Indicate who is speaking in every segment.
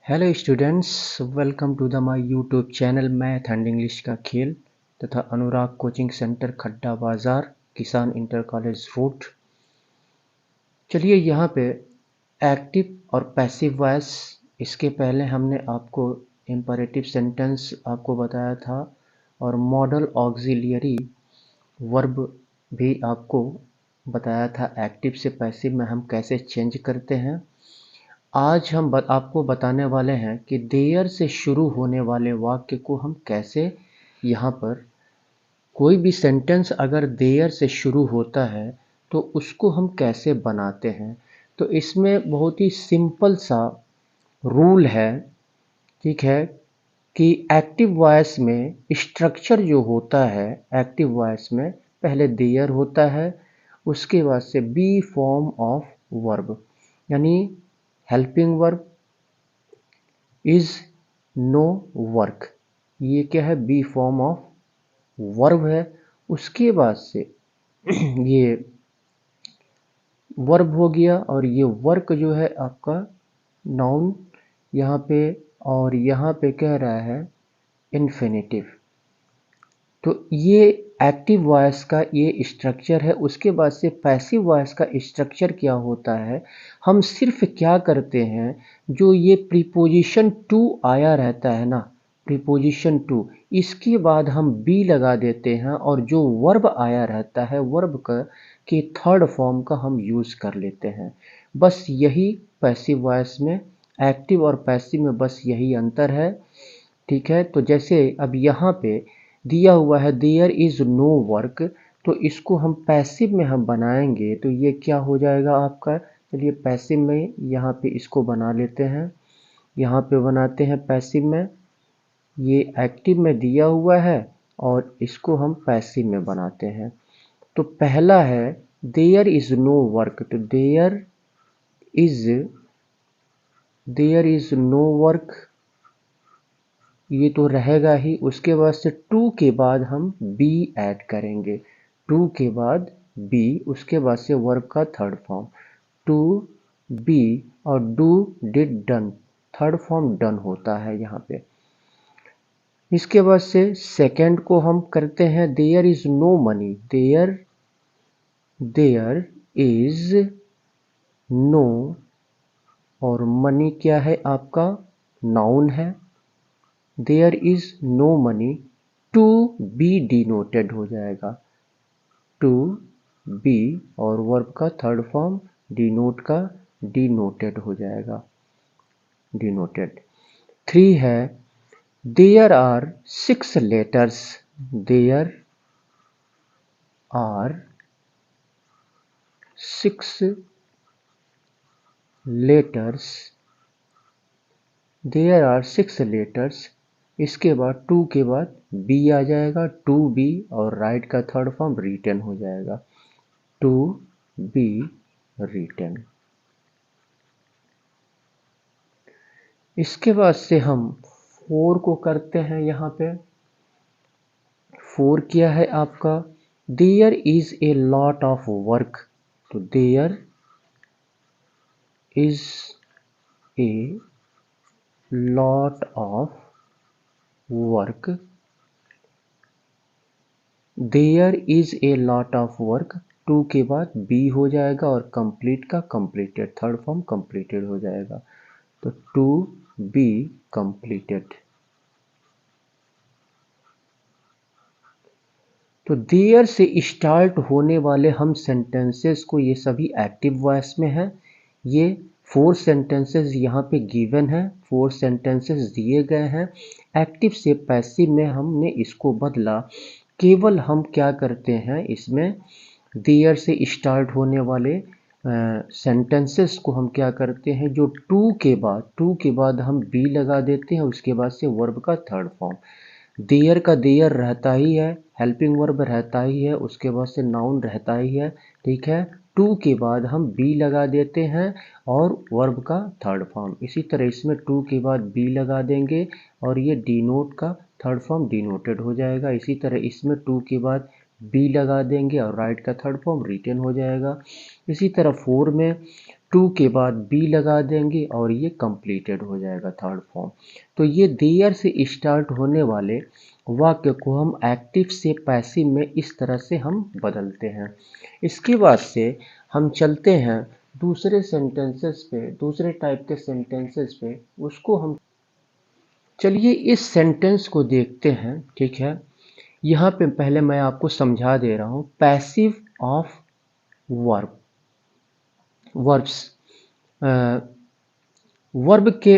Speaker 1: Hello students, welcome to the my YouTube channel math and English का खेल तथा अनुराग coaching centre खड्डा बाज़ार किसान इंटर कॉलेज रोड। चलिए यहाँ पे एक्टिव और पैसिव वॉइस, इसके पहले हमने आपको इम्परेटिव सेंटेंस आपको बताया था और मॉडल ऑक्सिलियरी वर्ब भी आपको बताया था। एक्टिव से पैसिव में हम कैसे चेंज करते हैं। आज हम आपको बताने वाले हैं कि देयर से शुरू होने वाले वाक्य को हम कैसे यहाँ पर कोई भी सेंटेंस अगर देयर से शुरू होता है तो उसको हम कैसे बनाते हैं। तो इसमें बहुत ही सिंपल सा रूल है, ठीक है, कि एक्टिव वॉइस में स्ट्रक्चर जो होता है, एक्टिव वॉइस में पहले देयर होता है, उसके बाद से बी फॉर्म ऑफ वर्ब, यानी helping verb is no work, ये क्या है, बी फॉर्म ऑफ वर्ब है। उसके बाद से ये वर्ब हो गया और ये वर्क जो है आपका नाउन यहाँ पे, और यहाँ पे कह रहा है इन्फिनेटिव। तो ये एक्टिव वॉइस का ये स्ट्रक्चर है। उसके बाद से पैसिव वॉइस का स्ट्रक्चर क्या होता है, हम सिर्फ क्या करते हैं, जो ये प्रीपोजिशन टू आया रहता है ना, प्रीपोजिशन टू, इसके बाद हम बी लगा देते हैं और जो वर्ब आया रहता है वर्ब का के थर्ड फॉर्म का हम यूज़ कर लेते हैं। बस यही पैसिव वॉइस में, एक्टिव और पैसिव में बस यही अंतर है, ठीक है। तो जैसे अब यहाँ पे दिया हुआ है देयर इज नो वर्क, तो इसको हम पैसिव में हम बनाएंगे तो ये क्या हो जाएगा आपका। चलिए पैसिव में यहाँ पे इसको बना लेते हैं, यहाँ पे बनाते हैं पैसिव में, ये एक्टिव में दिया हुआ है और इसको हम पैसिव में बनाते हैं। तो पहला है देयर इज नो वर्क, तो देयर इज नो वर्क, ये तो रहेगा ही। उसके बाद से टू के बाद हम बी ऐड करेंगे, टू के बाद बी, उसके बाद से वर्ब का थर्ड फॉर्म टू बी, और do did done, third form done होता है यहाँ पे। इसके बाद से सेकंड को हम करते हैं there is no money, there is no, और मनी क्या है आपका, नाउन है। There is no money, to be denoted हो जाएगा, टू बी, और वर्ब का थर्ड फॉर्म डिनोट का डिनोटेड हो जाएगा, डिनोटेड। थ्री है there are six letters, there are six letters, there are six letters, इसके बाद टू के बाद बी आ जाएगा, टू बी, और राइट का थर्ड फॉर्म रिटन हो जाएगा, टू बी रिटन। इसके बाद से हम फोर को करते हैं। यहाँ पे फोर क्या है आपका, there is a lot of work, तो there is a lot of work, there is a lot of work, two के बाद बी हो जाएगा और कंप्लीट का कंप्लीटेड, थर्ड फॉर्म कंप्लीटेड हो जाएगा, तो टू बी कंप्लीटेड। तो देयर से स्टार्ट होने वाले हम सेंटेंसेस को, ये सभी एक्टिव वॉइस में है। ये फोर सेंटेंसेस यहाँ पे गिवन है, फोर सेंटेंसेस दिए गए हैं। एक्टिव से पैसिव में हमने इसको बदला, केवल हम क्या करते हैं इसमें, देयर से स्टार्ट होने वाले सेंटेंसेस को हम क्या करते हैं, जो टू के बाद हम बी लगा देते हैं, उसके बाद से वर्ब का थर्ड फॉर्म। देयर का देयर रहता ही है, हेल्पिंग वर्ब रहता ही है, उसके बाद से नाउन रहता ही है, ठीक है। टू के बाद हम बी लगा देते हैं और वर्ब का थर्ड फॉर्म। इसी तरह इसमें टू के बाद बी लगा देंगे और ये डिनोट का थर्ड फॉर्म डिनोटेड हो जाएगा। इसी तरह इसमें टू के बाद बी लगा देंगे और राइट का थर्ड फॉर्म रिटन हो जाएगा। इसी तरह फोर में टू के बाद बी लगा देंगे और ये कंप्लीटेड हो जाएगा थर्ड फॉर्म। तो ये देयर से स्टार्ट होने वाले वाक्य को हम एक्टिव से पैसिव में इस तरह से हम बदलते हैं। इसके बाद से हम चलते हैं दूसरे सेंटेंसेस पे, दूसरे टाइप के सेंटेंसेस पे, उसको हम चलिए इस सेंटेंस को देखते हैं। ठीक है, यहाँ पे पहले मैं आपको समझा दे रहा हूँ। Passive of verb, verbs, verb के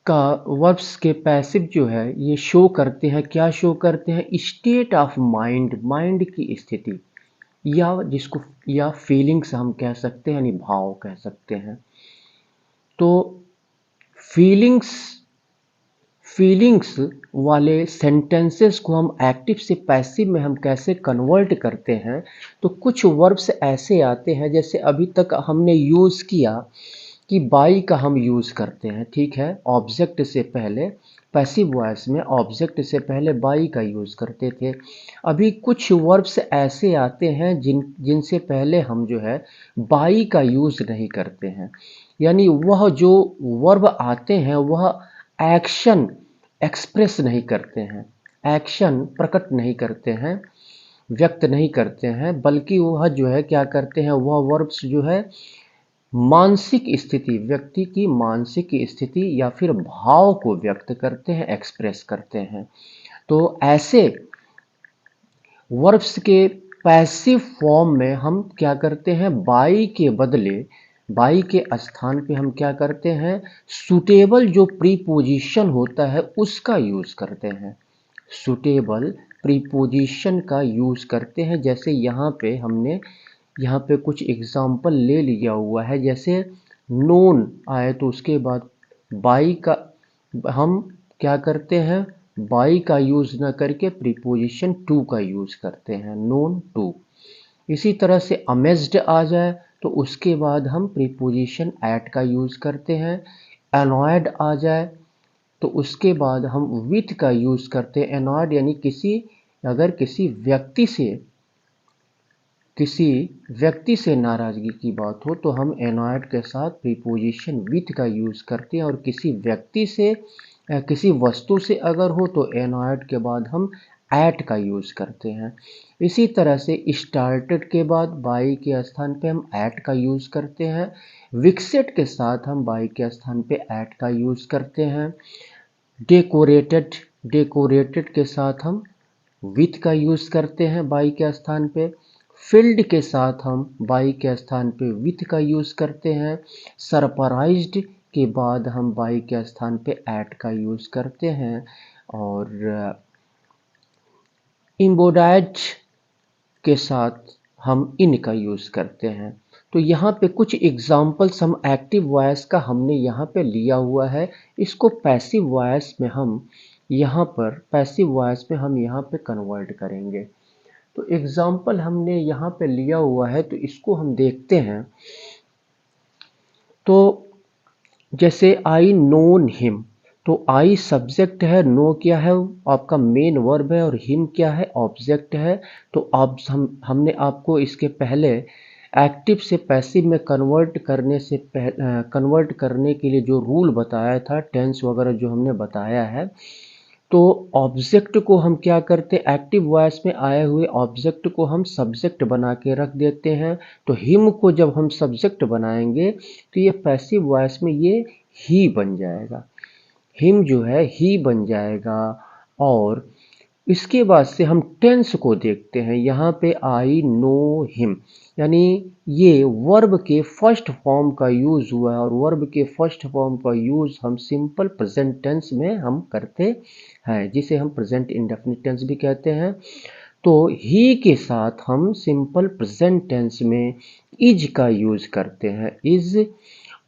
Speaker 1: का वर्ब्स के पैसिव जो है ये शो करते हैं, क्या शो करते हैं? स्टेट ऑफ माइंड, माइंड की स्थिति, या जिसको या फीलिंग्स हम कह सकते हैं, यानी भाव कह सकते हैं। तो फीलिंग्स फीलिंग्स वाले सेंटेंसेस को हम एक्टिव से पैसिव में हम कैसे कन्वर्ट करते हैं? तो कुछ वर्ब्स ऐसे आते हैं, जैसे अभी तक हमने यूज़ किया कि बाई का हम यूज़ करते हैं। ठीक है, ऑब्जेक्ट से पहले, पैसिव वॉइस में ऑब्जेक्ट से पहले बाई का यूज़ करते थे। अभी कुछ वर्ब्स ऐसे आते हैं जिनसे पहले हम जो है बाई का यूज़ नहीं करते हैं, यानी वह जो वर्ब आते हैं वह एक्शन एक्सप्रेस नहीं करते हैं, एक्शन प्रकट नहीं करते हैं, व्यक्त नहीं करते हैं, बल्कि वह जो है क्या करते हैं, वह वर्ब्स जो है मानसिक स्थिति, व्यक्ति की मानसिक स्थिति या फिर भाव को व्यक्त करते हैं, एक्सप्रेस करते हैं। तो ऐसे वर्ब्स के पैसिव फॉर्म में हम क्या करते हैं, बाई के बदले, बाई के स्थान पे हम क्या करते हैं, सुटेबल जो प्रीपोजिशन होता है उसका यूज़ करते हैं, सुटेबल प्रीपोजिशन का यूज़ करते हैं। जैसे यहाँ पे हमने यहाँ पे कुछ एग्जाम्पल ले लिया हुआ है, जैसे नोन आए तो उसके बाद बाई का हम क्या करते हैं, बाई का यूज़ न करके प्रीपोजिशन टू का यूज़ करते हैं, नोन टू। इसी तरह से अमेज्ड आ जाए तो उसके बाद हम प्रीपोजिशन एट का यूज़ करते हैं। एनॉयड आ जाए तो उसके बाद हम विथ का यूज़ करते हैं। एनॉयड यानी अगर किसी व्यक्ति से नाराज़गी की बात हो तो हम एनॉयड के साथ प्रीपोजिशन विथ का यूज़ करते हैं, और किसी व्यक्ति से किसी वस्तु से अगर हो तो एनॉयड के बाद हम एट का यूज़ करते हैं। इसी तरह से स्टार्टेड के बाद बाई के स्थान पे हम एट का यूज़ करते हैं। विक्सेट के साथ हम बाई के स्थान पे एट का यूज़ करते हैं। डेकोरेटेड, डेकोरेटेड के साथ हम विथ का यूज़ करते हैं बाई के स्थान पे। फील्ड के साथ हम बाई के स्थान पे विथ का यूज़ करते हैं। सरप्राइज्ड के बाद हम बाई के स्थान पे एट का यूज़ करते हैं। और एम्बोडाइड के साथ हम इन का यूज़ करते हैं। तो यहाँ पे कुछ एग्जाम्पल्स हम एक्टिव वॉइस का हमने यहाँ पे लिया हुआ है। इसको पैसिव वॉइस में हम यहाँ पे कन्वर्ट करेंगे। तो एग्जाम्पल हमने यहाँ पे लिया हुआ है, तो इसको हम देखते हैं। तो जैसे आई नोन हिम, तो आई सब्जेक्ट है, नो क्या है, आपका मेन वर्ब है, और हिम क्या है, ऑब्जेक्ट है। तो अब हमने आपको इसके पहले एक्टिव से पैसिव में कन्वर्ट करने के लिए जो रूल बताया था, टेंस वगैरह जो हमने बताया है, तो ऑब्जेक्ट को हम क्या करते हैं, एक्टिव वॉइस में आए हुए ऑब्जेक्ट को हम सब्जेक्ट बना के रख देते हैं। तो हिम को जब हम सब्जेक्ट बनाएंगे तो ये पैसिव वॉइस में ये ही बन जाएगा, हिम जो है ही बन जाएगा। और इसके बाद से हम टेंस को देखते हैं। यहाँ पे आई नो हिम, यानी ये वर्ब के फर्स्ट फॉर्म का यूज़ हुआ है, और वर्ब के फर्स्ट फॉर्म का यूज़ हम सिंपल प्रेजेंट टेंस में हम करते हैं, जिसे हम प्रेजेंट इंडेफिनिट टेंस भी कहते हैं। तो ही के साथ हम सिंपल प्रेजेंट टेंस में इज का यूज़ करते हैं, इज।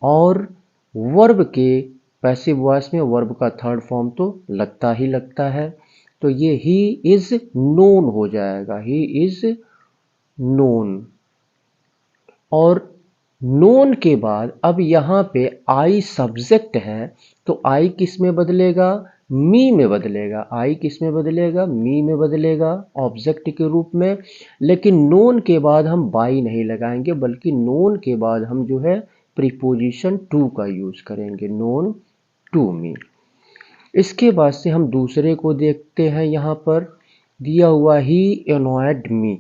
Speaker 1: और वर्ब के पैसिव वॉइस में वर्ब का थर्ड फॉर्म तो लगता ही लगता है, तो ये ही इज नोन हो जाएगा, ही इज नोन। और नोन के बाद अब यहाँ पे आई सब्जेक्ट है, तो आई किस में बदलेगा, मी में बदलेगा, आई किस में बदलेगा, मी में बदलेगा ऑब्जेक्ट के रूप में। लेकिन नोन के बाद हम बाई नहीं लगाएंगे, बल्कि नोन के बाद हम जो है प्रीपोजिशन टू का यूज करेंगे, नोन टू मी। इसके बाद से हम दूसरे को देखते हैं, यहाँ पर दिया हुआ ही एनॉयड मी।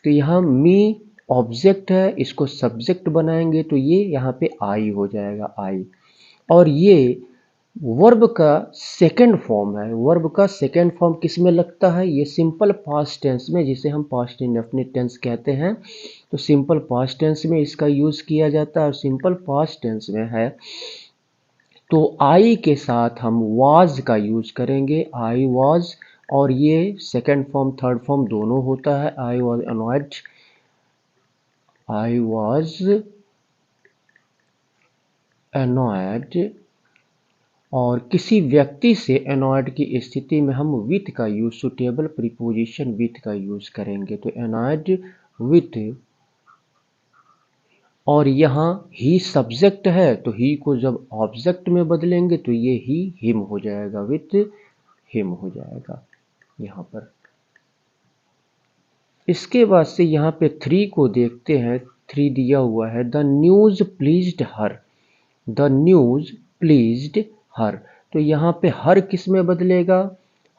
Speaker 1: तो यहाँ मी ऑब्जेक्ट है, इसको सब्जेक्ट बनाएंगे तो ये यहाँ पे आई हो जाएगा, आई। और ये वर्ब का सेकंड फॉर्म है। वर्ब का सेकंड फॉर्म किस में लगता है, ये सिंपल पास्ट टेंस में, जिसे हम पास्ट इंडेफिनिट टेंस कहते हैं। तो सिंपल पास्ट टेंस में इसका यूज किया जाता है, और सिंपल पास्ट टेंस में है तो आई के साथ हम वाज का यूज करेंगे, आई वाज। और ये सेकंड फॉर्म थर्ड फॉर्म दोनों होता है, I was annoyed, I was annoyed. और किसी व्यक्ति से अनॉयड की स्थिति में हम विथ का यूज, सुटेबल प्रीपोजिशन विथ का यूज करेंगे। तो अनॉयड विथ, और यहाँ ही सब्जेक्ट है तो ही को जब ऑब्जेक्ट में बदलेंगे तो ये ही हिम हो जाएगा, विथ हिम हो जाएगा यहाँ पर। इसके बाद से यहाँ पे 3 को देखते हैं। 3 दिया हुआ है, the news pleased her, the news pleased her. तो यहाँ पे हर किस में बदलेगा,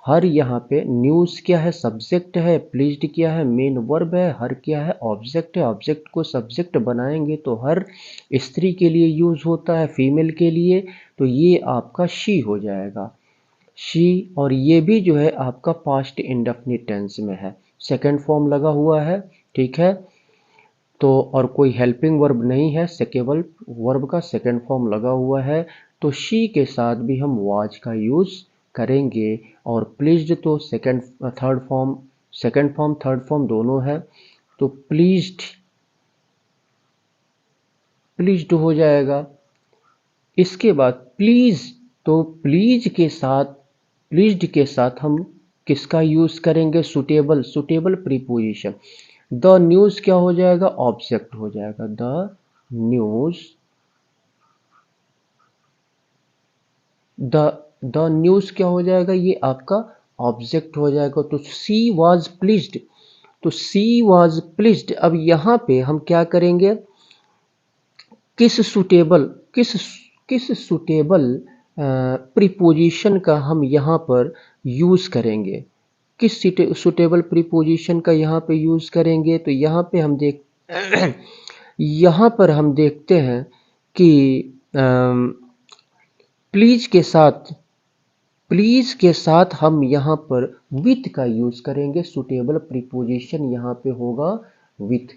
Speaker 1: हर यहाँ पे न्यूज क्या है, सब्जेक्ट है, प्लीज्ड क्या है, मेन वर्ब है, हर क्या है, ऑब्जेक्ट है। ऑब्जेक्ट को सब्जेक्ट बनाएंगे तो हर स्त्री के लिए यूज होता है, फीमेल के लिए, तो ये आपका शी हो जाएगा, शी। और ये भी जो है आपका पास्ट इंडेफिनिट टेंस में है, सेकंड फॉर्म लगा हुआ है, ठीक है। तो और कोई हेल्पिंग वर्ब नहीं है, केवल वर्ब का सेकंड फॉर्म लगा हुआ है। तो शी के साथ भी हम वाज का यूज करेंगे। और प्लीज्ड तो second third form, second form third form दोनों है, तो प्लीज्ड, प्लीज्ड हो जाएगा। इसके बाद प्लीज, तो प्लीज के साथ, प्लीज्ड के साथ हम किसका यूज करेंगे, suitable, suitable preposition. The news क्या हो जाएगा, ऑब्जेक्ट हो जाएगा, द न्यूज, द न्यूज क्या हो जाएगा, ये आपका ऑब्जेक्ट हो जाएगा। तो सी वॉज प्लीज्ड, तो सी वॉज प्लीज्ड। अब यहाँ पे हम क्या करेंगे, किस सुटेबल, किस सुटेबल प्रीपोजिशन का हम यहाँ पर यूज करेंगे, किस सुटेबल प्रीपोजिशन का यहाँ पे यूज करेंगे। तो यहाँ पे हम देख यहाँ पर हम देखते हैं कि प्लीज के साथ, प्लीज के साथ हम यहाँ पर विथ का यूज करेंगे, सुटेबल प्रीपोजिशन यहाँ पे होगा विथ।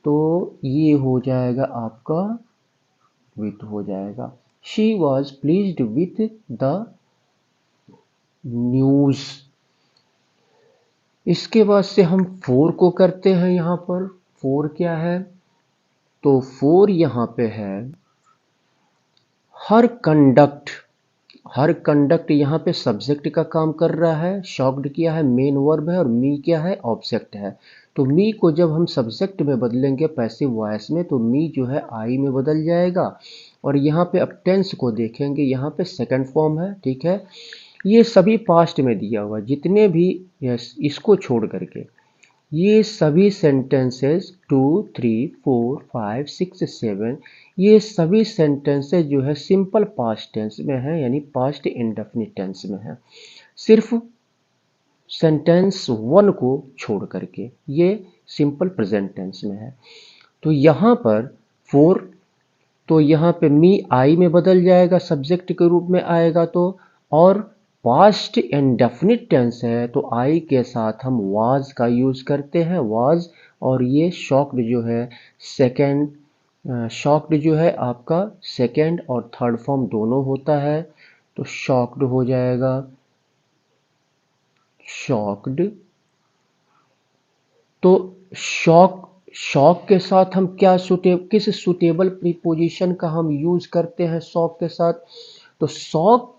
Speaker 1: तो ये हो जाएगा आपका विथ हो जाएगा, she was pleased with the news. इसके बाद से हम 4 को करते हैं। यहाँ पर 4 क्या है, तो 4 यहाँ पे है हर कंडक्ट, हर कंडक्ट यहाँ पे सब्जेक्ट का काम कर रहा है, शॉक्ड क्या है, मेन वर्ब है, और मी क्या है, ऑब्जेक्ट है। तो मी को जब हम सब्जेक्ट में बदलेंगे पैसिव वॉइस में, तो मी जो है आई में बदल जाएगा। और यहाँ पे अब टेंस को देखेंगे, यहाँ पे सेकंड फॉर्म है, ठीक है। ये सभी पास्ट में दिया हुआ, जितने भी, यस, इसको छोड़ करके ये सभी सेंटेंसेस 2 3 4 5 6 7, ये सभी सेंटेंसेस जो है सिंपल पास्ट टेंस में है, यानी पास्ट इंडेफिनिट टेंस में है, सिर्फ सेंटेंस 1 को छोड़ करके ये सिंपल प्रेजेंट टेंस में है। तो यहाँ पर 4, तो यहाँ पे मी आई में बदल जाएगा, सब्जेक्ट के रूप में आएगा। तो और पास्ट इंडेफिनिट टेंस है तो आई के साथ हम वाज का यूज करते हैं, वाज। और ये शॉक्ड जो है सेकंड, शॉक्ड जो है आपका सेकंड और थर्ड फॉर्म दोनों होता है, तो शॉक्ड हो जाएगा, शॉक्ड। तो शॉक के साथ हम क्या किस सुटेबल प्रीपोजिशन का हम यूज करते हैं शॉक के साथ, तो शॉक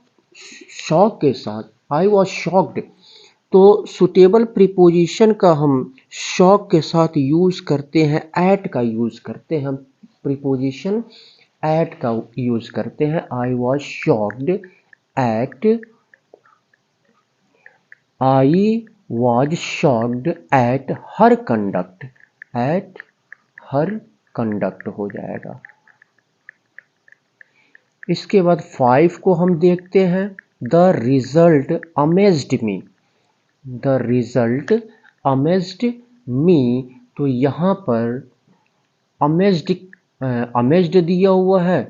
Speaker 1: के साथ आई वॉज शॉक्ड। तो सुटेबल प्रीपोजिशन का हम शॉक के साथ यूज करते हैं, एट का यूज करते हैं, हम प्रीपोजिशन एट का यूज करते हैं, I was shocked at, I was shocked at her conduct, at her conduct हो जाएगा। इसके बाद 5 को हम देखते हैं, the result amazed me, the result amazed me. तो यहाँ पर अमेज्ड दिया हुआ है,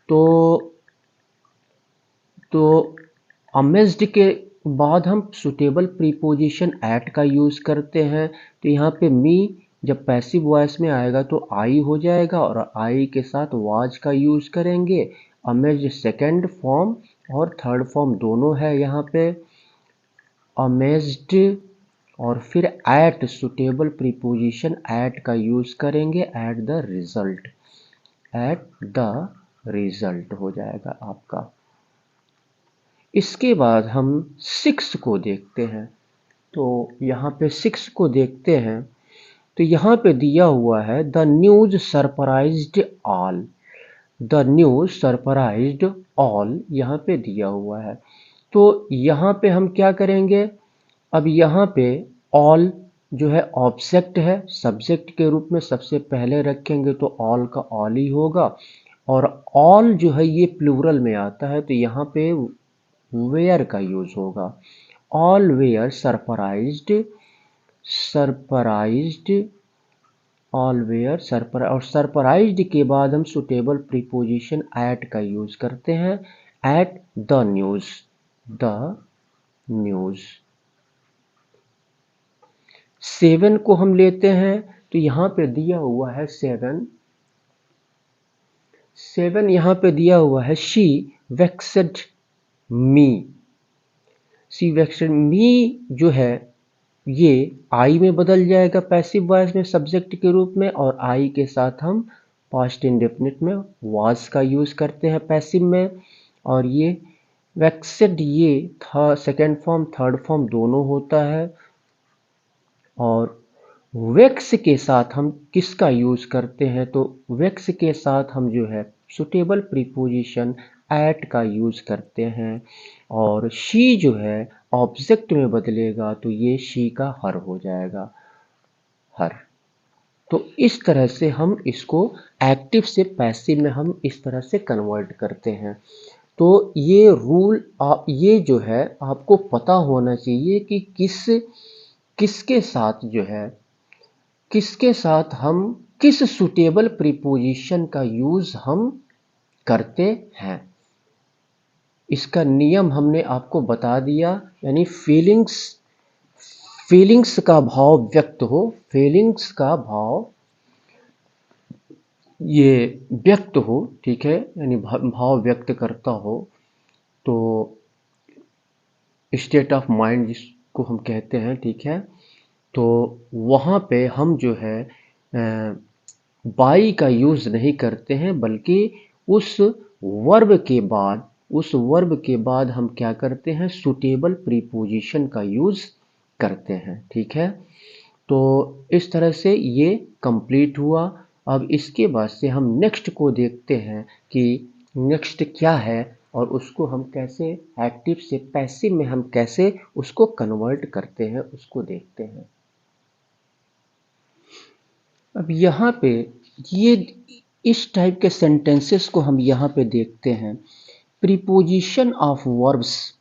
Speaker 1: तो अमेज्ड के बाद हम सुटेबल प्रीपोजिशन एट का यूज करते हैं। तो यहाँ पे मी जब पैसिव वॉइस में आएगा तो आई हो जाएगा और आई के साथ वाज का यूज करेंगे। अमेज्ड सेकेंड फॉर्म और थर्ड फॉर्म दोनों है यहाँ पे। अमेज्ड और फिर एट सुटेबल प्रीपोजिशन एट का यूज करेंगे, at the result, at the result हो जाएगा आपका। इसके बाद हम 6 को देखते हैं। तो यहाँ पे 6 को देखते हैं, तो यहाँ पे दिया हुआ है the news surprised all, the news surprised all यहाँ पे दिया हुआ है। तो यहाँ पे हम क्या करेंगे, अब यहाँ पे ऑल जो है ऑब्जेक्ट है, सब्जेक्ट के रूप में सबसे पहले रखेंगे तो ऑल का ऑल ही होगा। और ऑल जो है ये प्लूरल में आता है, तो यहाँ पे वेयर का यूज होगा। All were surprised, surprised, all were surprise, और सरप्राइज्ड के बाद हम सुटेबल प्रीपोजिशन एट का यूज करते हैं, at the news, the news. 7 को हम लेते हैं, तो यहाँ पे दिया हुआ है 7, 7 यहाँ पे दिया हुआ है she vexed me, she vexed मी जो है ये आई में बदल जाएगा पैसिव वॉइस में सब्जेक्ट के रूप में, और आई के साथ हम पास्ट इंडेफिनिट में वाज का यूज करते हैं पैसिव में। और ये वेक्सड ये सेकेंड फॉर्म थर्ड फॉर्म दोनों होता है। और वेक्स के साथ हम किसका यूज करते हैं, तो वेक्स के साथ हम जो है सुटेबल प्रीपोजिशन एट का यूज करते हैं। और शी जो है ऑब्जेक्ट में बदलेगा तो ये शी का हर हो जाएगा, हर। तो इस तरह से हम इसको एक्टिव से पैसिव में हम इस तरह से कन्वर्ट करते हैं। तो ये रूल ये जो है आपको पता होना चाहिए कि किसके साथ जो है, किसके साथ हम किस सुटेबल प्रीपोजिशन का यूज हम करते हैं। इसका नियम हमने आपको बता दिया, यानी फीलिंग्स का भाव व्यक्त हो, फीलिंग्स का भाव ये व्यक्त हो, ठीक है, यानी भाव व्यक्त करता हो, तो स्टेट ऑफ माइंड जिसको हम कहते हैं, ठीक है। तो वहाँ पे हम जो है बाई का यूज नहीं करते हैं, बल्कि उस वर्ब के बाद हम क्या करते हैं, सुटेबल प्रीपोजिशन का यूज करते हैं, ठीक है। तो इस तरह से ये कंप्लीट हुआ। अब इसके बाद से हम नेक्स्ट को देखते हैं कि नेक्स्ट क्या है और उसको हम कैसे एक्टिव से पैसिव में हम कैसे उसको कन्वर्ट करते हैं, उसको देखते हैं। अब यहाँ पे ये इस टाइप के सेंटेंसेस को हम यहाँ पे देखते हैं। Preposition of verbs,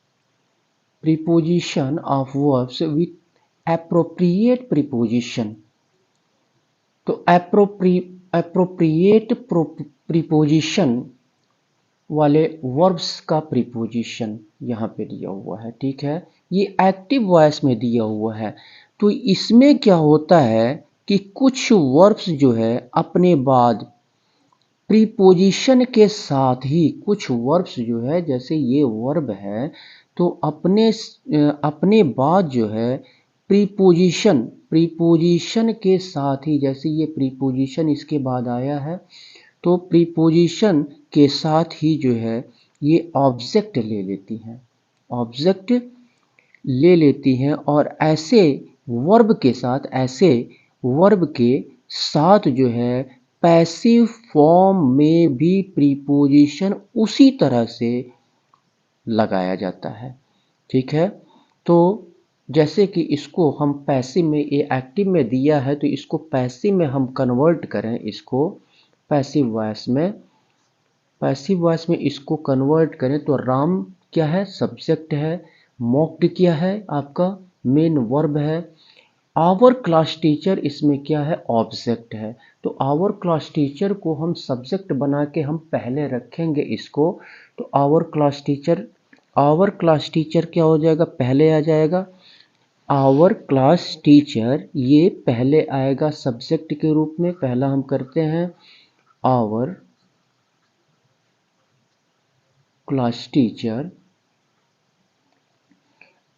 Speaker 1: preposition of verbs with appropriate preposition. तो एप्रोप्रिएट प्रीपोजिशन वाले वर्ब्स का प्रीपोजिशन यहाँ पे दिया हुआ है, ठीक है। ये एक्टिव वॉइस में दिया हुआ है। तो इसमें क्या होता है कि कुछ वर्ब्स जो है अपने बाद प्रीपोजिशन के साथ ही, कुछ वर्ब्स जो है जैसे ये वर्ब है तो अपने बाद जो है प्रीपोजिशन के साथ ही, जैसे ये प्रीपोजिशन इसके बाद आया है तो प्रीपोजिशन के साथ ही जो है ये ऑब्जेक्ट ले लेती हैं, ऑब्जेक्ट ले लेती हैं। और ऐसे वर्ब के साथ जो है पैसिव फॉर्म में भी प्रीपोजिशन उसी तरह से लगाया जाता है। ठीक है, तो जैसे कि इसको हम पैसिव में, ये एक्टिव में दिया है तो इसको पैसिव में हम कन्वर्ट करें, इसको पैसिव वॉइस में, पैसिव वॉइस में इसको कन्वर्ट करें तो राम क्या है, सब्जेक्ट है, मॉक्ड क्या है आपका, मेन वर्ब है, आवर क्लास टीचर इसमें क्या है, ऑब्जेक्ट है। तो आवर क्लास टीचर को हम सब्जेक्ट बना के हम पहले रखेंगे इसको, तो आवर क्लास टीचर क्या हो जाएगा, पहले आ जाएगा। आवर क्लास टीचर ये पहले आएगा सब्जेक्ट के रूप में, पहला हम करते हैं our class teacher,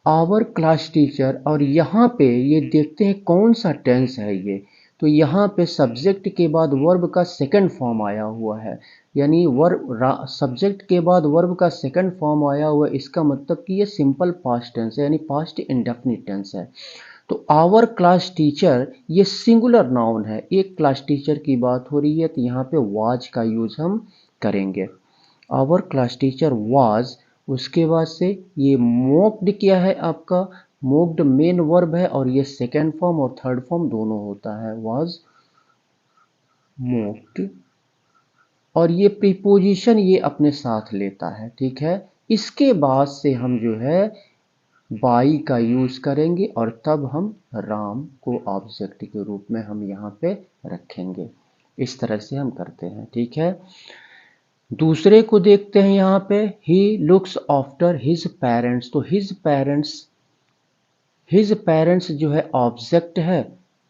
Speaker 1: our class teacher, और यहाँ पे ये देखते हैं कौन सा टेंस है ये, तो यहाँ पे सब्जेक्ट के बाद वर्ब का सेकंड फॉर्म आया हुआ है, यानी वर्ब सब्जेक्ट के बाद वर्ब का सेकंड फॉर्म आया हुआ है, इसका मतलब कि ये सिंपल पास्ट टेंस है, यानी पास्ट इंडेफिनिट टेंस है। तो आवर क्लास टीचर ये सिंगुलर नाउन है, एक क्लास टीचर की बात हो रही है तो यहाँ पे वाज का यूज हम करेंगे, आवर क्लास टीचर वाज। उसके बाद से ये मोक्ड क्या है आपका, मोक्ड मेन वर्ब है और ये सेकेंड फॉर्म और थर्ड फॉर्म दोनों होता है, वाज मोक्ड, और ये प्रीपोजिशन ये अपने साथ लेता है। ठीक है, इसके बाद से हम जो है बाई का यूज करेंगे और तब हम राम को ऑब्जेक्ट के रूप में हम यहाँ पे रखेंगे, इस तरह से हम करते हैं। ठीक है, दूसरे को देखते हैं यहाँ पे, he looks after his parents, तो हिज पेरेंट्स जो है ऑब्जेक्ट है,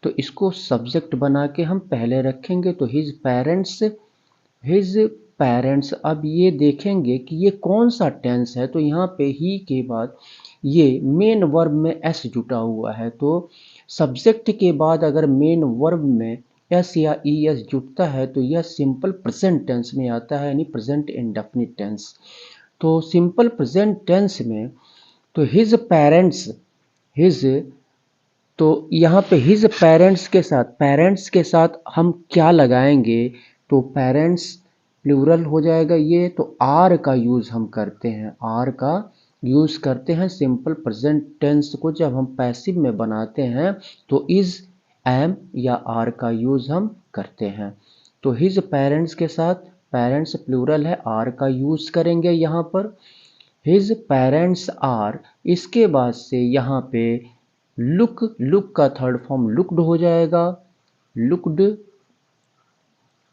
Speaker 1: तो इसको सब्जेक्ट बना के हम पहले रखेंगे, तो हिज पेरेंट्स। अब ये देखेंगे कि ये कौन सा टेंस है, तो यहाँ पे ही के बाद ये मेन वर्ब में एस जुटा हुआ है, तो सब्जेक्ट के बाद अगर मेन वर्ब में एस या ई एस जुटता है तो यह सिंपल प्रेजेंट टेंस में आता है, यानी प्रेजेंट इंडेफिनिट टेंस। तो सिंपल प्रेजेंट टेंस में तो हिज पेरेंट्स, हिज, तो यहाँ पे हिज पेरेंट्स के साथ हम क्या लगाएंगे, तो पेरेंट्स प्लूरल हो जाएगा ये, तो आर का यूज़ हम करते हैं, आर का यूज़ करते हैं सिंपल प्रेजेंट टेंस को जब हम पैसिव में बनाते हैं, तो इज, एम या आर का यूज़ हम करते हैं। तो हिज पेरेंट्स के साथ पेरेंट्स प्लूरल है, आर का यूज़ करेंगे यहाँ पर, हिज पेरेंट्स आर। इसके बाद से यहाँ पे लुक का थर्ड फॉर्म लुक्ड हो जाएगा, लुक्ड,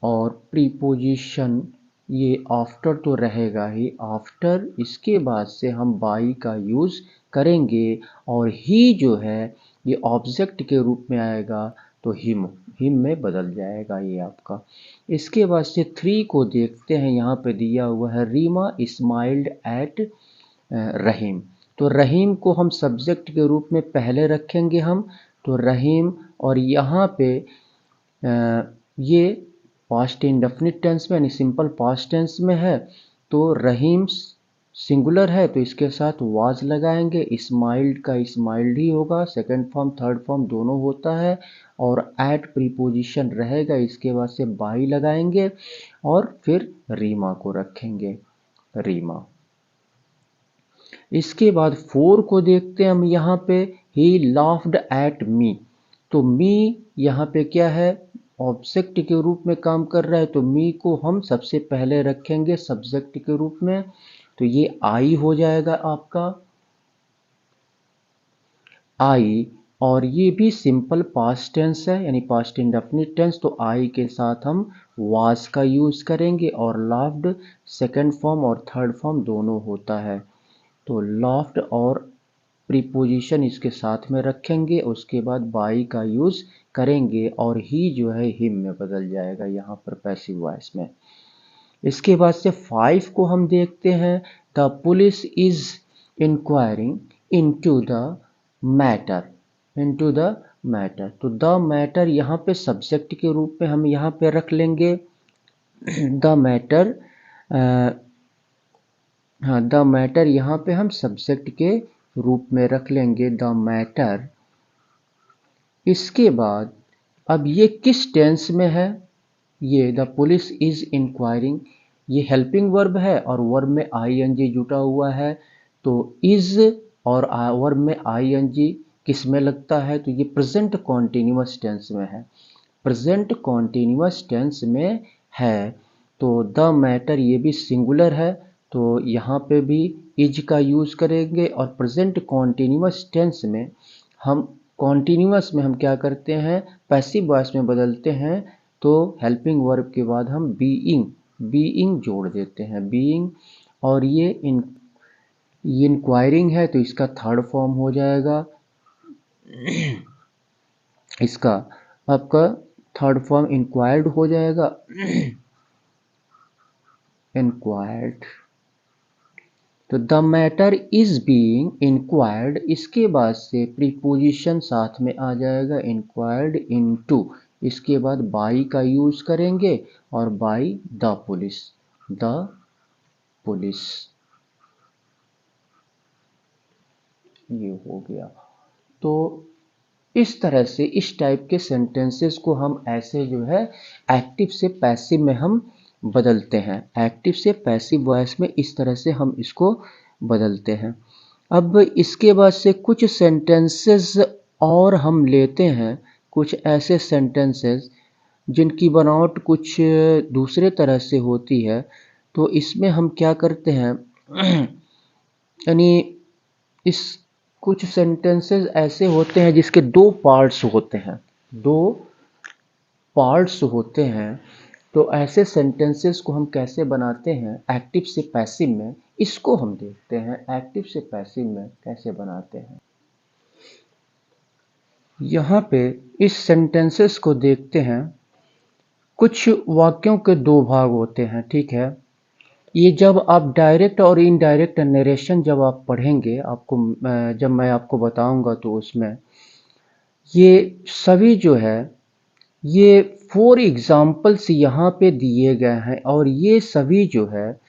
Speaker 1: और प्रीपोजिशन ये आफ्टर तो रहेगा ही, आफ्टर इसके बाद से हम बाई का यूज़ करेंगे और ही जो है ये ऑब्जेक्ट के रूप में आएगा, तो हिम में बदल जाएगा ये आपका। इसके बाद से 3 को देखते हैं, यहाँ पे दिया हुआ है रीमा स्माइल्ड एट रहीम, तो रहीम को हम सब्जेक्ट के रूप में पहले रखेंगे हम, तो रहीम, और यहाँ पे ये पास्ट इंडेफिनिट टेंस में यानी सिंपल पास्ट टेंस में है, तो रहीम सिंगुलर है तो इसके साथ वाज लगाएंगे, स्माइल्ड का स्माइल्ड ही होगा, सेकंड फॉर्म थर्ड फॉर्म दोनों होता है, और एट प्रीपोजिशन रहेगा, इसके बाद से बाई लगाएंगे और फिर रीमा को रखेंगे, रीमा। इसके बाद 4 को देखते हैं हम, यहाँ पे ही लाफ्ड एट मी, तो मी यहाँ पे क्या है, ऑब्जेक्ट के रूप में काम कर रहा है, तो मी को हम सबसे पहले रखेंगे सब्जेक्ट के रूप में, तो ये आई हो जाएगा आपका, आई, और ये भी सिंपल पास्ट टेंस है यानी पास्ट इंडेफिनिट टेंस, तो आई के साथ हम वाज का यूज करेंगे, और लाफ्ड सेकंड फॉर्म और थर्ड फॉर्म दोनों होता है, तो लॉफ्ट और प्रीपोजिशन इसके साथ में रखेंगे, उसके बाद बाई का यूज़ करेंगे और ही जो है हिम में बदल जाएगा यहाँ पर पैसिव वॉइस में। इसके बाद से 5 को हम देखते हैं, the police is enquiring into the matter, into the matter, तो द मैटर यहाँ पे सब्जेक्ट के रूप में हम यहाँ पे रख लेंगे द मैटर, हाँ द मैटर यहाँ पे हम सब्जेक्ट के रूप में रख लेंगे द मैटर। इसके बाद अब ये किस टेंस में है, ये द पुलिस इज इंक्वायरिंग, ये हेल्पिंग वर्ब है और वर्ब में आईएनजी जुटा हुआ है, तो इज और वर्ब में आईएनजी किस में लगता है, तो ये प्रेजेंट कॉन्टिन्यूअस टेंस में है, प्रेजेंट कॉन्टिन्यूअस टेंस में है। तो द मैटर ये भी सिंगुलर है, तो यहाँ पे भी इज का यूज़ करेंगे और प्रेजेंट कॉन्टिन्यूअस टेंस में हम कॉन्टिन्यूअस में हम क्या करते हैं, पैसिव वॉइस में बदलते हैं, तो हेल्पिंग वर्ब के बाद हम बीइंग जोड़ देते हैं, बीइंग। और ये इंक्वायरिंग है तो इसका थर्ड फॉर्म हो जाएगा, इसका आपका थर्ड फॉर्म इंक्वायर्ड हो जाएगा, इंक्वायर्ड। तो the matter is being inquired, इसके बाद से प्रीपोजिशन साथ में आ जाएगा, इंक्वायर्ड इनटू, इसके बाद बाई का यूज करेंगे और बाई द पुलिस, ये हो गया। तो इस तरह से इस टाइप के सेंटेंसेस को हम ऐसे जो है एक्टिव से पैसिव में हम बदलते हैं, एक्टिव से पैसिव वॉइस में इस तरह से हम इसको बदलते हैं। अब इसके बाद से कुछ सेंटेंसेस और हम लेते हैं, कुछ ऐसे सेंटेंसेस जिनकी बनावट कुछ दूसरे तरह से होती है, तो इसमें हम क्या करते हैं यानी इस कुछ सेंटेंसेस ऐसे होते हैं जिसके दो पार्ट्स होते हैं, दो पार्ट्स होते हैं, तो ऐसे सेंटेंसेस को हम कैसे बनाते हैं एक्टिव से पैसिव में, इसको हम देखते हैं एक्टिव से पैसिव में कैसे बनाते हैं। यहाँ पे इस सेंटेंसेस को देखते हैं, कुछ वाक्यों के दो भाग होते हैं, ठीक है। ये जब आप डायरेक्ट और इनडायरेक्ट नरेशन जब आप पढ़ेंगे, आपको जब मैं आपको बताऊंगा तो उसमें ये सभी जो है ये 4 एग्जाम्पल्स यहाँ पे दिए गए हैं और ये सभी जो है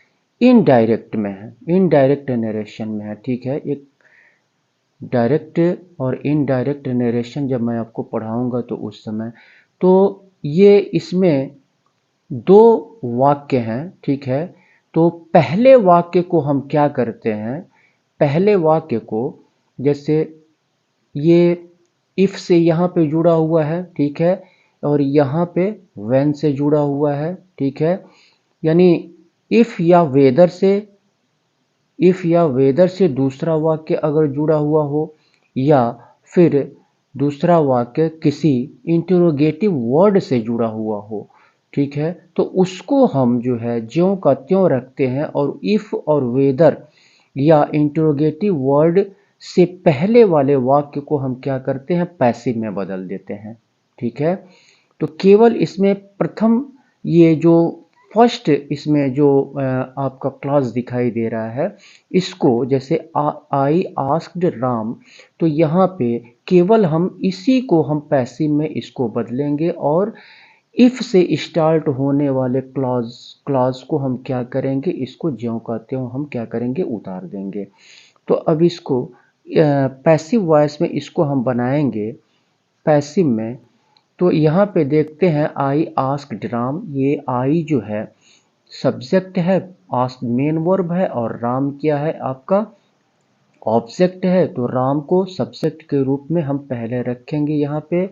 Speaker 1: इनडायरेक्ट में है, इनडायरेक्ट नरेशन में है, ठीक है। एक डायरेक्ट और इनडायरेक्ट नरेशन जब मैं आपको पढ़ाऊंगा तो उस समय, तो ये इसमें दो वाक्य हैं, ठीक है। तो पहले वाक्य को हम क्या करते हैं, पहले वाक्य को जैसे ये इफ से यहाँ पे जुड़ा हुआ है, ठीक है, और यहाँ पे व्हेन से जुड़ा हुआ है, ठीक है। यानी इफ या वेदर से दूसरा वाक्य अगर जुड़ा हुआ हो, या फिर दूसरा वाक्य किसी इंटरोगेटिव वर्ड से जुड़ा हुआ हो, ठीक है, तो उसको हम जो है ज्यों का त्यों रखते हैं और इफ और वेदर या इंटरोगेटिव वर्ड से पहले वाले वाक्य को हम क्या करते हैं, पैसिव में बदल देते हैं, ठीक है। तो केवल इसमें प्रथम ये जो फर्स्ट इसमें जो आपका क्लॉज दिखाई दे रहा है, इसको जैसे आई आस्क्ड राम, तो यहाँ पे केवल हम इसी को हम पैसिव में इसको बदलेंगे और इफ से स्टार्ट होने वाले क्लॉज को हम क्या करेंगे, इसको ज्यों का त्यों हम क्या करेंगे, उतार देंगे। तो अब इसको पैसिव वॉइस में इसको हम बनाएंगे पैसिव में। तो यहाँ पे देखते हैं आई आस्क्ड राम, ये आई जो है सब्जेक्ट है, आस्क मेन वर्ब है और राम क्या है आपका ऑब्जेक्ट है, तो राम को सब्जेक्ट के रूप में हम पहले रखेंगे यहाँ पे,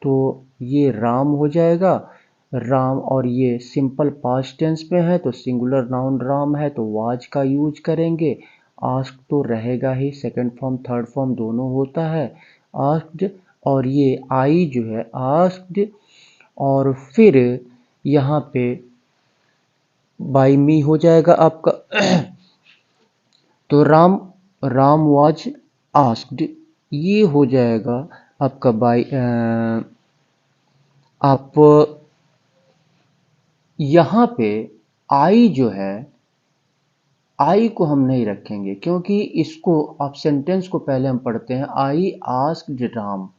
Speaker 1: तो ये राम हो जाएगा राम। और ये सिंपल पास्ट टेंस में है तो सिंगुलर नाउन राम है तो वाज का यूज करेंगे, आस्क तो रहेगा ही, सेकंड फॉर्म थर्ड फॉर्म दोनों होता है आस्क्ड। और ये आई जो है आस्क्ड, और फिर यहाँ पे बाई मी हो जाएगा आपका तो राम वाज आस्क्ड, ये हो जाएगा आपका बाई। आप यहाँ पे आई जो है, आई को हम नहीं रखेंगे क्योंकि इसको आप सेंटेंस को पहले हम पढ़ते हैं, I asked Ram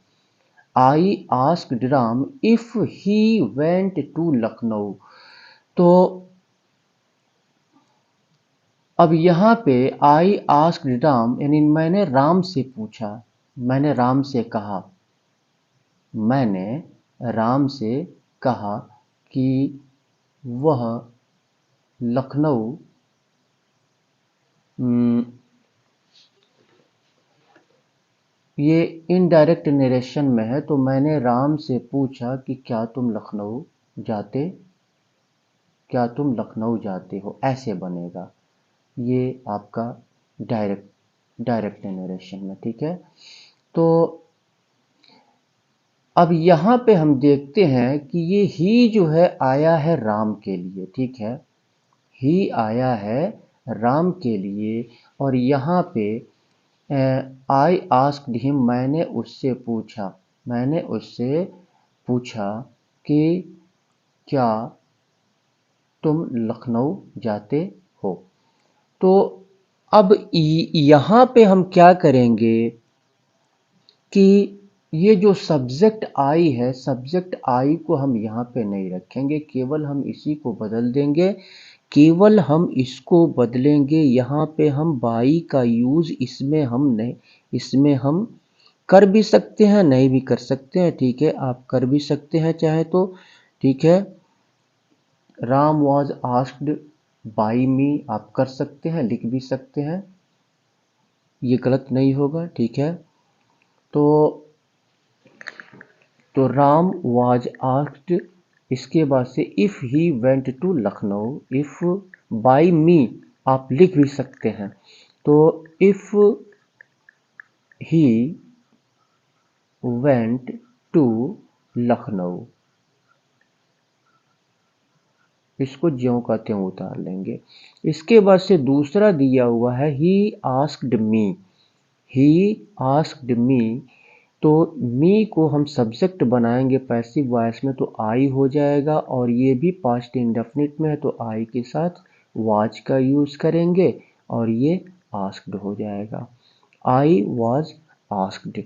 Speaker 1: if he went to Lucknow. तो अब यहाँ पे आई आस्क्ड राम यानी मैंने राम से पूछा, मैंने राम से कहा, मैंने राम से कहा कि वह लखनऊ ये इनडायरेक्ट नरेशन में है, तो मैंने राम से पूछा कि क्या तुम लखनऊ जाते क्या तुम लखनऊ जाते हो, ऐसे बनेगा। ये आपका डायरेक्ट नरेशन में, ठीक है। तो अब यहाँ पे हम देखते हैं कि ये ही जो है आया है राम के लिए, ठीक है। ही आया है राम के लिए, और यहाँ पे आई आस्क्ड हिम, मैंने उससे पूछा कि क्या तुम लखनऊ जाते हो। तो अब यहाँ पे हम क्या करेंगे कि ये जो सब्जेक्ट आई है, सब्जेक्ट आई को हम यहाँ पे नहीं रखेंगे, केवल हम इसी को बदल देंगे। केवल हम इसको बदलेंगे, यहाँ पे हम बाई का यूज़ इसमें हम कर भी सकते हैं, नहीं भी कर सकते हैं, ठीक है। आप कर भी सकते हैं चाहे तो, ठीक है। Ram was asked by me आप कर सकते हैं, लिख भी सकते हैं, ये गलत नहीं होगा, ठीक है। तो राम वाज आस्क्ड, इसके बाद से if he went to Lucknow, if by me आप लिख भी सकते हैं, तो if he went to Lucknow, इसको ज्यों का त्यों उतार लेंगे। इसके बाद से दूसरा दिया हुआ है he asked me, he asked me, तो मी को हम सब्जेक्ट बनाएंगे पैसिव वॉइस में, तो आई हो जाएगा, और ये भी पास्ट इंडेफिनिट में है, तो आई के साथ वाज का यूज करेंगे, और ये आस्क्ड हो जाएगा। I was asked.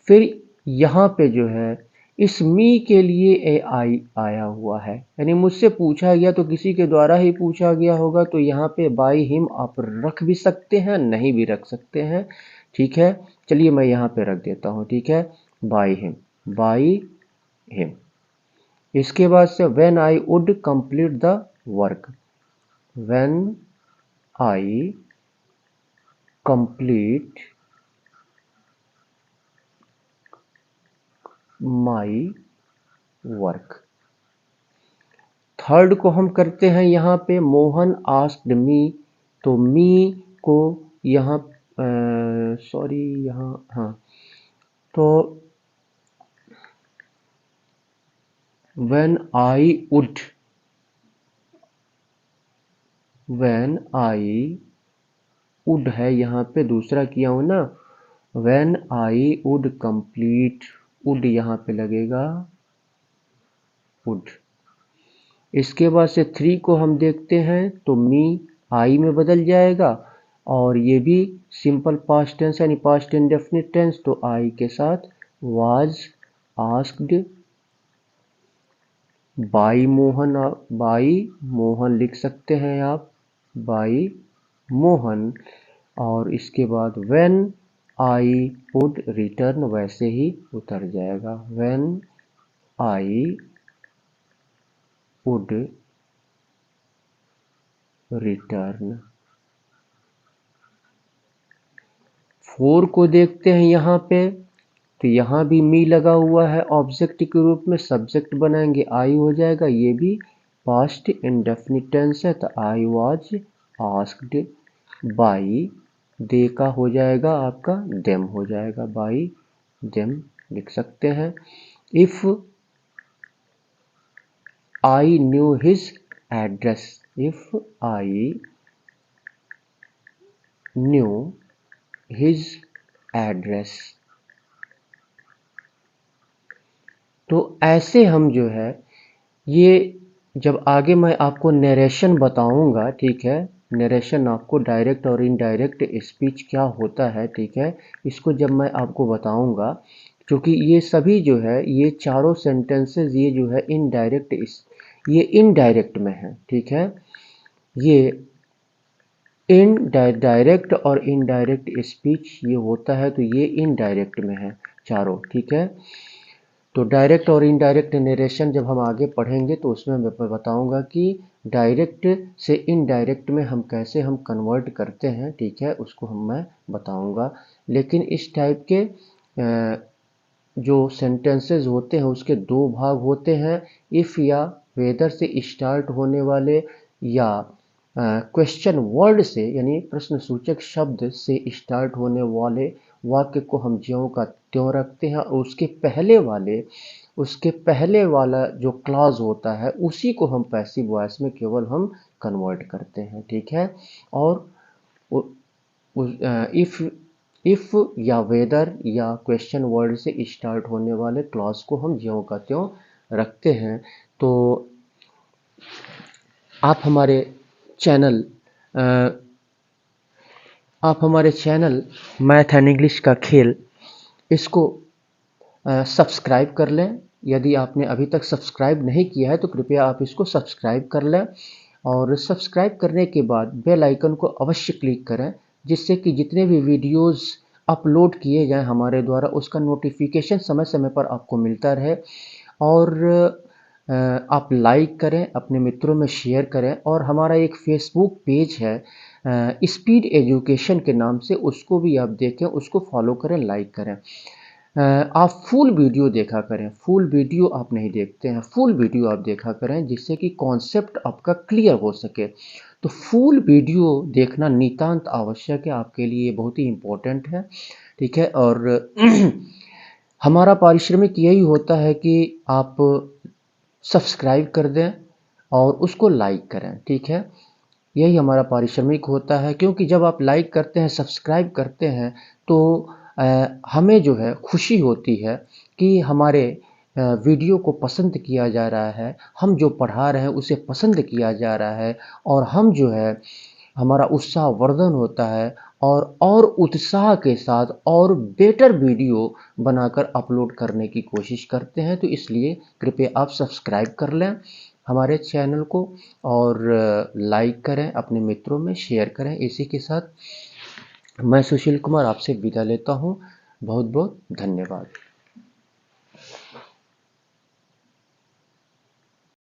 Speaker 1: फिर यहाँ पे जो है इस मी के लिए ए आई आया हुआ है, यानी मुझसे पूछा गया, तो किसी के द्वारा ही पूछा गया होगा, तो यहाँ पे बाई हिम आप रख भी सकते हैं, नहीं भी रख सकते हैं, ठीक है। चलिए मैं यहाँ पे रख देता हूँ, ठीक है, बाई हिम। इसके बाद से when I would complete the work, when I complete my work. Third को हम करते हैं यहाँ पे मोहन आस्क्ड मी, तो मी को यहाँ सॉरी यहाँ हाँ, तो व्हेन आई वुड है यहाँ पे, दूसरा किया हूँ ना, when I would complete, would यहाँ पे लगेगा वुड। इसके बाद से थ्री को हम देखते हैं, तो मी आई में बदल जाएगा, और ये भी सिंपल पास्ट टेंस यानी पास्ट इंडेफिनिट टेंस, तो आई के साथ वाज आस्क्ड बाई मोहन लिख सकते हैं आप, बाई मोहन, और इसके बाद व्हेन आई वुड रिटर्न वैसे ही उतर जाएगा, व्हेन आई वुड रिटर्न। 4 को देखते हैं यहाँ पे, तो यहाँ भी मी लगा हुआ है ऑब्जेक्ट के रूप में, सब्जेक्ट बनाएंगे आई हो जाएगा, ये भी पास्ट इंडेफिनिट टेंस है, तो आई वाज आस्क्ड बाई, दे का हो जाएगा आपका देम हो जाएगा, बाई देम लिख सकते हैं। If I knew his address, if I knew his address, तो ऐसे हम जो है ये जब आगे मैं आपको नरेशन बताऊंगा, ठीक है, नरेशन आपको डायरेक्ट और इनडायरेक्ट स्पीच क्या होता है, ठीक है, इसको जब मैं आपको बताऊंगा, क्योंकि ये सभी जो है ये चारों सेंटेंसेस ये जो है ये इनडायरेक्ट में है, ठीक है। ये इन डायरेक्ट और इनडायरेक्ट स्पीच ये होता है, तो ये इनडायरेक्ट में है चारों, ठीक है। तो डायरेक्ट और इनडायरेक्ट नरेशन जब हम आगे पढ़ेंगे, तो उसमें मैं बताऊंगा कि डायरेक्ट से इनडायरेक्ट में हम कैसे हम कन्वर्ट करते हैं, ठीक है, उसको मैं बताऊंगा। लेकिन इस टाइप के जो सेंटेंसेस होते हैं उसके दो भाग होते हैं, इफ़ या वेदर से स्टार्ट होने वाले या क्वेश्चन वर्ड से यानी प्रश्न सूचक शब्द से स्टार्ट होने वाले वाक्य को हम ज्यों का त्यों रखते हैं, और उसके पहले वाला जो क्लॉज होता है उसी को हम पैसिव वॉइस में केवल हम कन्वर्ट करते हैं, ठीक है। और इफ या वेदर या क्वेश्चन वर्ड से स्टार्ट होने वाले क्लॉज को हम ज्यों का त्यों रखते हैं। तो आप हमारे चैनल मैथ एंड इंग्लिश का खेल इसको सब्सक्राइब कर लें। यदि आपने अभी तक सब्सक्राइब नहीं किया है तो कृपया आप इसको सब्सक्राइब कर लें, और सब्सक्राइब करने के बाद बेल आइकन को अवश्य क्लिक करें, जिससे कि जितने भी वीडियोस अपलोड किए जाएं हमारे द्वारा उसका नोटिफिकेशन समय समय पर आपको मिलता रहे। और आप लाइक करें, अपने मित्रों में शेयर करें, और हमारा एक फेसबुक पेज है स्पीड एजुकेशन के नाम से, उसको भी आप देखें, उसको फॉलो करें, लाइक करें। आप फुल वीडियो देखा करें, फुल वीडियो आप नहीं देखते हैं, फुल वीडियो आप देखा करें, जिससे कि कॉन्सेप्ट आपका क्लियर हो सके। तो फुल वीडियो देखना नितांत आवश्यक है, आपके लिए बहुत ही इम्पोर्टेंट है, ठीक है। और हमारा पारिश्रमिक यही होता है कि आप सब्सक्राइब कर दें और उसको लाइक करें, ठीक है। यही हमारा पारिश्रमिक होता है, क्योंकि जब आप लाइक करते हैं, सब्सक्राइब करते हैं, तो हमें जो है खुशी होती है कि हमारे वीडियो को पसंद किया जा रहा है, हम जो पढ़ा रहे हैं उसे पसंद किया जा रहा है, और हम जो है हमारा उत्साह वर्धन होता है, और उत्साह के साथ और बेटर वीडियो बनाकर अपलोड करने की कोशिश करते हैं। तो इसलिए कृपया आप सब्सक्राइब कर लें हमारे चैनल को, और लाइक करें, अपने मित्रों में शेयर करें। इसी के साथ मैं सुशील कुमार आपसे विदा लेता हूँ। बहुत बहुत धन्यवाद।